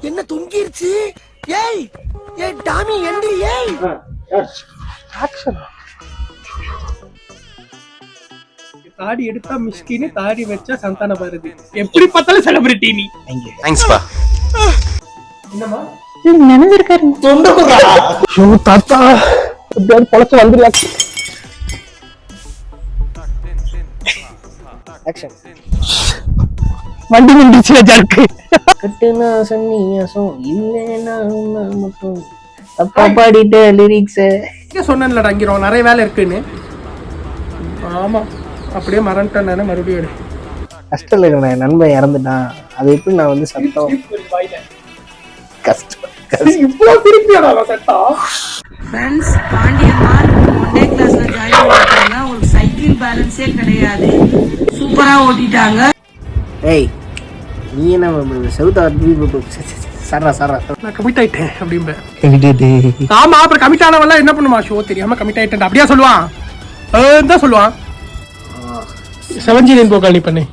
என்ன தொங்கிருச்சு? ஏய் ஏய் டாமி எந்திரி ஏய். ஆக்ஷன். தாடி எடுத்தா மிஸ்கினி, தாடி வச்சா சந்தான பாரதி. எப்படி பார்த்தாலும் செலிபிரிட்டி நீ. தேங்க்ஸ் பா. என்னமா நினைஞ்சிருக்காரு தொண்டகுரா. ஐயோ தாத்தா எப்படியாவது பொழச்சு வந்துடலாம். ஆக்ஷன். வண்டி நின்றுச்சு ஜர்க்கு. கட்டுனா சன்னியாசம் இல்லைன்னா மட்டும் தப்பா பாடிட்ட லிரிக்ஸ சொன்னேன்லடா இங்க நிறைய வேலை இருக்குன்னு. ஆமா அப்படியே மறந்துட்டேன். மறுபடியும் எடு. கஷ்டம் இல்லை, என் நண்பன் இறந்துட்டான். அது எப்படி நான் வந்து சத்தம் கஷ்டம் இவ்வளவு திருப்பியாடா சட்டம். ஃப்ரெண்ட்ஸ், பாண்டியம்மாள் ஒன்டே கிளாஸ்ல ஜாயின் பண்ணிட்டாங்க. ஒரு சைக்கிள் பேலன்ஸே கிடையாது, சூப்பரா ஓட்டிட்டாங்க. ஏய் நீ என்ன செவுத்தா சர்றா நான் கமிட் ஆயிட்டேன் அப்படிம்பேன். ஆமா அப்புறம் கமிட் ஆனவெல்லாம் என்ன பண்ணுமா? ஷோ தெரியாம கமிட் ஆயிட்டேன் அப்படியா சொல்லுவான்? தான் சொல்லுவான். 7G ரெயின்போ கால் நீ பண்ணு.